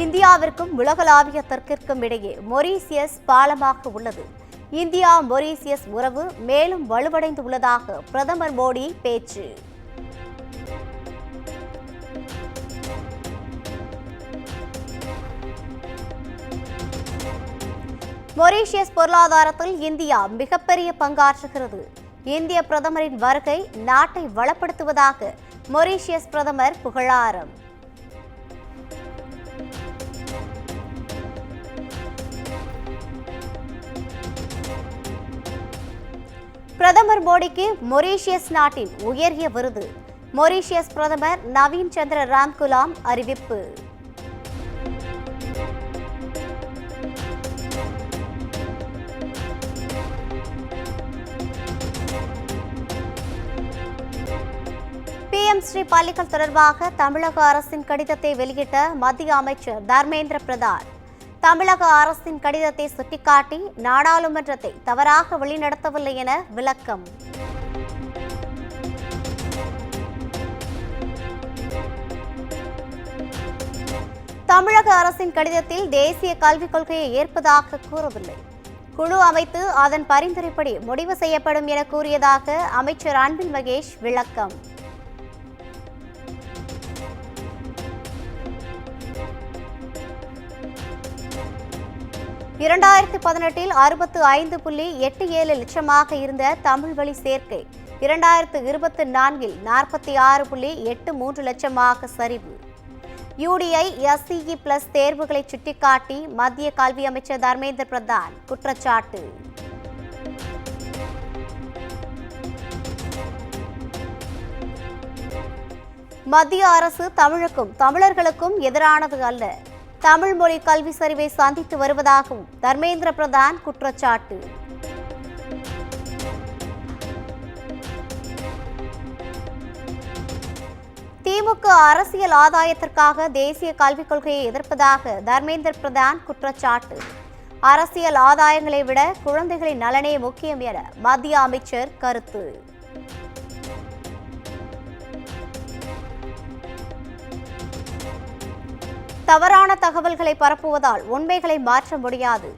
இந்தியாவிற்கும் உலகளாவிய தெற்கிற்கும் இடையே மொரீசியஸ் பாலமாக உள்ளது. இந்தியா மொரீசியஸ் உறவு மேலும் வலுவடைந்து உள்ளதாக பிரதமர் மோடி பேச்சு. மொரீசியஸ் பொருளாதாரத்தில் இந்தியா மிகப்பெரிய பங்காற்றுகிறது. இந்திய பிரதமரின் வருகை நாட்டை வளப்படுத்துவதாக மொரீசியஸ் பிரதமர் புகழாரம். பிரதமர் மோடிக்கு மொரீசியஸ் நாட்டின் உயரிய விருது. மொரீசியஸ் பிரதமர் நவீன் சந்திர ராம்குலாம் அறிவிப்பு. PM-ஸ்ரீ பள்ளிகள் தொடர்பாக தமிழக அரசின் கடிதத்தை வெளியிட்ட மத்திய அமைச்சர் தர்மேந்திர பிரதான் தமிழக அரசின் கடிதத்தை சுட்டிக்காட்டி நாடாளுமன்றத்தை தவறாக வழிநடத்தவில்லை என விளக்கம். தமிழக அரசின் கடிதத்தில் தேசிய கல்விக் கொள்கையை ஏற்பதாக கூறவில்லை. குழு அமைத்து அதன் பரிந்துரைப்படி முடிவு செய்யப்படும் என கூறியதாக அமைச்சர் அன்பில் மகேஷ் விளக்கம். 2018 65.87 லட்சமாக இருந்த தமிழ் வழி சேர்க்கை 2024 46.83 லட்சமாக சரிவு. UDI SCE+ தேர்வுகளை சுட்டிக்காட்டி மத்திய கல்வி அமைச்சர் தர்மேந்திர பிரதான் குற்றச்சாட்டு. மத்திய அரசு தமிழுக்கும் தமிழர்களுக்கும் எதிரானது அல்ல. தமிழ் மொழி கல்வி சரிவை சந்தித்து வருவதாகவும் தர்மேந்திர பிரதான் குற்றச்சாட்டு. திமுக அரசியல் ஆதாயத்திற்காக தேசிய கல்விக் கொள்கையை எதிர்ப்பதாக தர்மேந்திர பிரதான் குற்றச்சாட்டு. அரசியல் ஆதாயங்களை விட குழந்தைகளின் நலனே முக்கியம் என மத்திய அமைச்சர் கருத்து. தவறான தகவல்களை பரப்புவதால் உண்மைகளை மாற்ற முடியாது.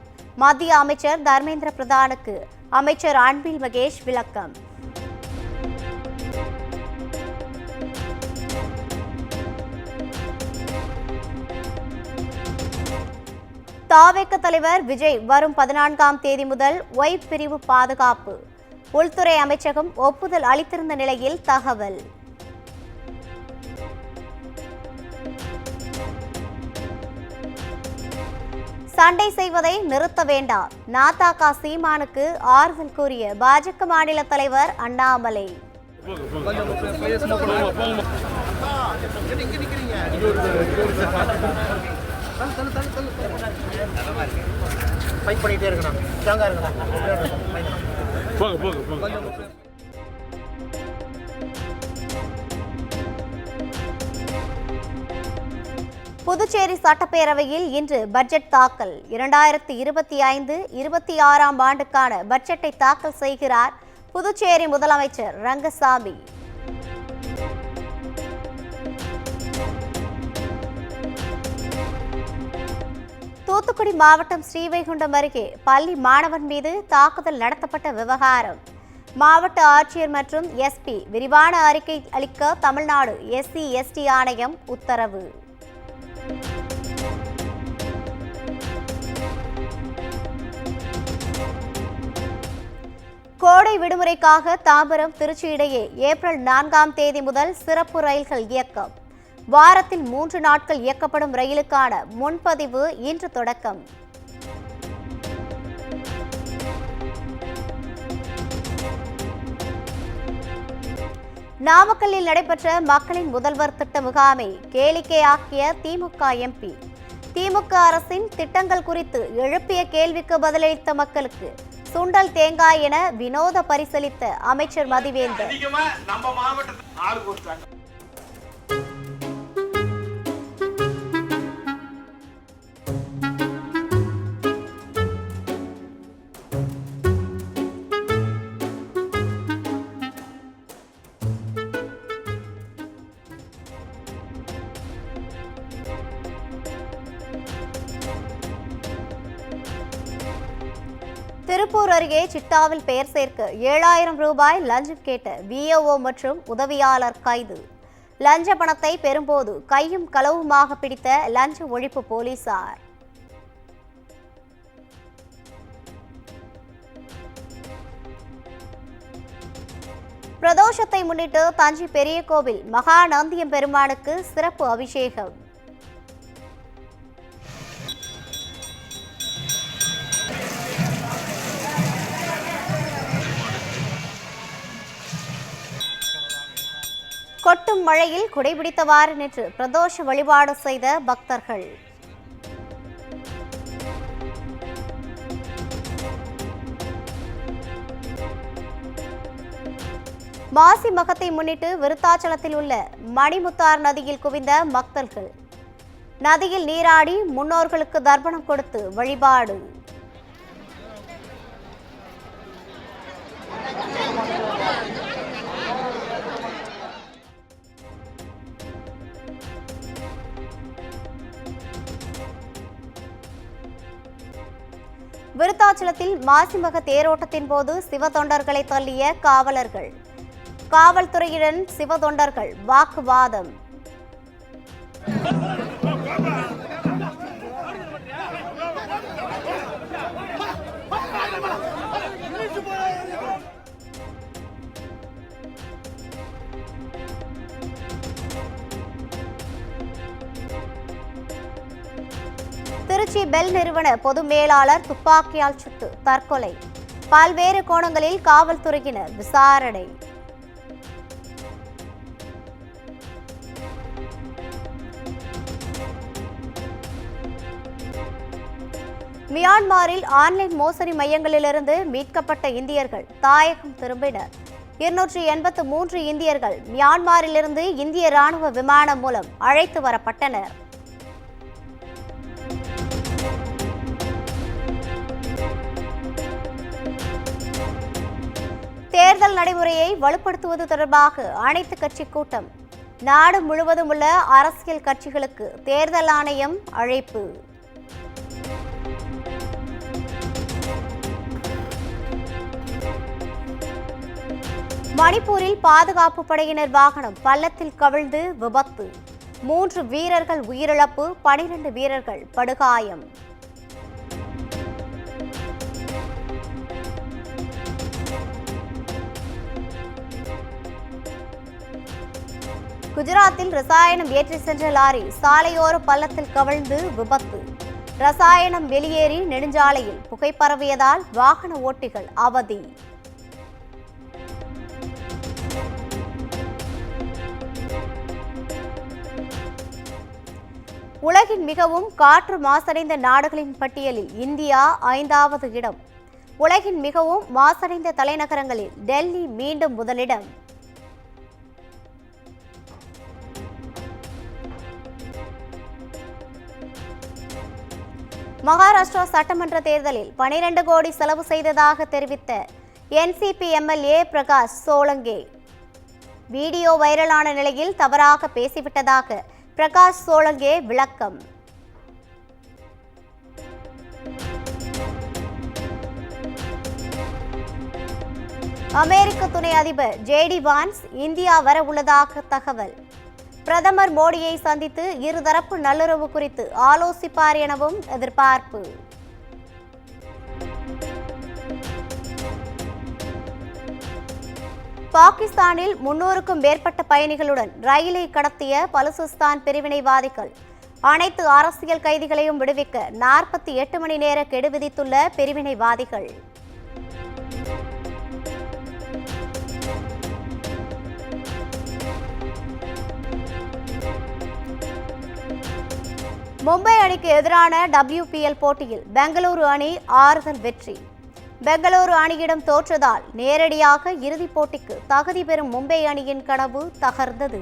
மத்திய அமைச்சர் தர்மேந்திர பிரதானுக்கு அமைச்சர் அன்பில் மகேஷ் விளக்கம். தாவேக தலைவர் விஜய் வரும் 14ஆம் தேதி முதல் Y பிரிவு பாதுகாப்பு. உள்துறை அமைச்சகம் ஒப்புதல் அளித்திருந்த நிலையில் தகவல். சண்டை செய்வதை நிறுத்த வேண்டாம். நாதாகா சீமானுக்கு ஆறுதல் கூறிய பாஜக மாநில தலைவர் அண்ணாமலை. புதுச்சேரி சட்டப்பேரவையில் இன்று பட்ஜெட் தாக்கல். 2025-26ஆம் ஆண்டுக்கான பட்ஜெட்டை தாக்கல் செய்கிறார் புதுச்சேரி முதலமைச்சர் ரங்கசாமி. தூத்துக்குடி மாவட்டம் ஸ்ரீவைகுண்டம் அருகே பள்ளி மாணவன் மீது தாக்குதல் நடத்தப்பட்ட விவகாரம். மாவட்ட ஆட்சியர் மற்றும் SP விரிவான அறிக்கை அளிக்க தமிழ்நாடு SC/ST ஆணையம் உத்தரவு. கோடை விடுமுறைக்காக தாம்பரம் திருச்சி இடையே ஏப்ரல் 4ஆம் தேதி முதல் சிறப்பு ரயில்கள் இயக்கம். வாரத்தில் 3 நாட்கள் இயக்கப்படும் ரயிலுக்கான முன்பதிவு இன்று தொடக்கம். நாமக்கல்லில் நடைபெற்ற மக்களின் முதல்வர் திட்ட முகாமை கேளிக்கையாக்கிய திமுக MP. திமுக அரசின் திட்டங்கள் குறித்து எழுப்பிய கேள்விக்கு பதிலளித்த மக்களுக்கு சுண்டல் தேங்காய் என வினோத பரிசளித்த அமைச்சர் மதிவேந்தர். திருப்பூர் அருகே சிட்டாவில் பெயர் சேர்க்க 7,000 ரூபாய் லஞ்சம் கேட்ட விஏஓ மற்றும் உதவியாளர் கைது. லஞ்ச பணத்தை பெறும்போது கையும் களவுமாக பிடித்த லஞ்ச ஒழிப்பு போலீசார். பிரதோஷத்தை முன்னிட்டு தஞ்சை பெரிய கோவில் மகா நந்தியம் பெருமானுக்கு சிறப்பு அபிஷேகம். கொட்டும் மழையில் குடைபிடித்தவாறு நின்று பிரதோஷ வழிபாடு செய்த பக்தர்கள். மாசி மகத்தை முன்னிட்டு விருத்தாச்சலத்தில் உள்ள மணிமுத்தார் நதியில் குவிந்த பக்தர்கள். நதியில் நீராடி முன்னோர்களுக்கு தர்ப்பணம் கொடுத்து வழிபாடு. விருத்தாச்சலத்தில் மாசிமக தேரோட்டத்தின் போது சிவ தொண்டர்களை தள்ளிய காவலர்கள். காவல்துறையுடன் சிவ தொண்டர்கள் வாக்குவாதம். திருச்சி பெல் நிறுவன பொது மேலாளர் துப்பாக்கியால் சுட்டு தற்கொலை. பல்வேறு கோணங்களில் காவல்துறையினர் விசாரணை. மியான்மரில் ஆன்லைன் மோசடி மையங்களிலிருந்து மீட்கப்பட்ட இந்தியர்கள் தாயகம் திரும்பினர். 283 இந்தியர்கள் மியான்மரிலிருந்து இந்திய ராணுவ விமானம் மூலம் அழைத்து வரப்பட்டனர். தேர்தல் நடைமுறையை வலுப்படுத்துவது தொடர்பாக அனைத்து கட்சி கூட்டம். நாடு முழுவதும் உள்ள அரசியல் கட்சிகளுக்கு தேர்தல் ஆணையம் அழைப்பு. மணிப்பூரில் பாதுகாப்பு படையினர் வாகனம் பள்ளத்தில் கவிழ்ந்து விபத்து. 3 வீரர்கள் உயிரிழப்பு, 12 வீரர்கள் படுகாயம். குஜராத்தில் ரசாயனம் ஏற்றி சென்ற லாரி சாலையோர பள்ளத்தில் கவிழ்ந்து விபத்து. ரசாயனம் வெளியேறி நெடுஞ்சாலையில் புகை பரவியதால் வாகன ஓட்டிகள் அவதி. உலகின் மிகவும் காற்று மாசடைந்த நாடுகளின் பட்டியலில் இந்தியா 5வது இடம். உலகின் மிகவும் மாசடைந்த தலைநகரங்களில் டெல்லி மீண்டும் முதலிடம். மகாராஷ்டிரா சட்டமன்ற தேர்தலில் 12 கோடி செலவு செய்ததாக தெரிவித்த என்சிபி எம்எல்ஏ பிரகாஷ் சோலங்கே. வீடியோ வைரலான நிலையில் தவறாக பேசிவிட்டதாக பிரகாஷ் சோலங்கே விளக்கம். அமெரிக்க துணை அதிபர் ஜேடி வான்ஸ் இந்தியா வர உள்ளதாக தகவல். பிரதமர் மோடியை சந்தித்து இருதரப்பு நல்லுறவு குறித்து ஆலோசிப்பார் எனவும் எதிர்பார்ப்பு. பாகிஸ்தானில் 300க்கும் மேற்பட்ட பயணிகளுடன் ரயிலை கடத்திய பலுசிஸ்தான் பிரிவினைவாதிகள். அனைத்து அரசியல் கைதிகளையும் விடுவிக்க 48 மணி நேர கெடு விதித்துள்ள பிரிவினைவாதிகள். மும்பை அணிக்கு எதிரான WPL போட்டியில் பெங்களூரு அணி ஆறுதல் வெற்றி. பெங்களூரு அணியிடம் தோற்றதால் நேரடியாக இறுதிப் போட்டிக்கு தகுதி பெறும் மும்பை அணியின் கனவு தகர்ந்தது.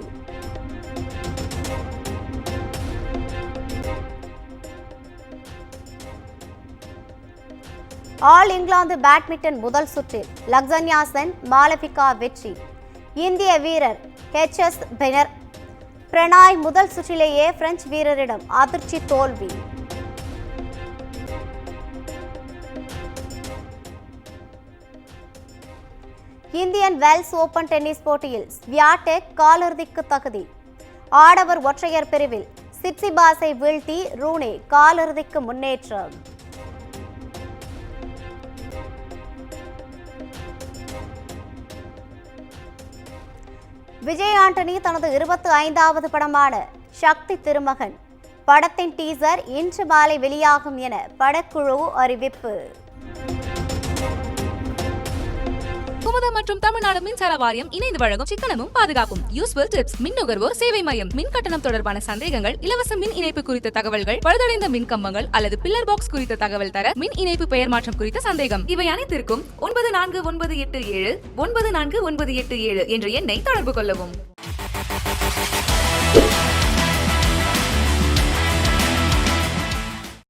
ஆல் இங்கிலாந்து பேட்மிண்டன் முதல் சுற்றில் லக்ஸன்யா சென், மாலவிகா வெற்றி. இந்திய வீரர் HS பிரணாய் முதல் சுற்றிலேயே பிரெஞ்சு வீரரிடம் அதிர்ச்சி தோல்வி. இந்தியன் வெல்ஸ் ஓபன் டென்னிஸ் போட்டியில் ஸ்வியாடெக் காலிறுதிக்கு தகுதி. ஆடவர் ஒற்றையர் பிரிவில் சிட்சிபாஸை வீழ்த்தி ரூனே காலிறுதிக்கு முன்னேற்றம். விஜய் ஆண்டனி தனது 25வது படமான சக்தி திருமகன் படத்தின் டீசர் இன்று மாலை வெளியாகும் என படக்குழு அறிவிப்பு. குமுதம் மற்றும் தமிழ்நாடு மின்சார வாரியம் இணைந்து வழங்கும் சிக்கனமும் பாதுகாப்பும் யூஸ்ஃபுல் டிப்ஸ் மின் நுகர்வோர் சேவை மையம். மின் கட்டணம் தொடர்பான சந்தேகங்கள், இலவச மின் இணைப்பு குறித்த தகவல்கள், பழுதடைந்த மின் கம்பங்கள் அல்லது பில்லர் பாக்ஸ் குறித்த தகவல் தர, மின் இணைப்பு பெயர் மாற்றம் குறித்த சந்தேகம், இவை அனைத்திற்கும் 9497 9497 என்ற எண்ணை தொடர்பு கொள்ளவும்.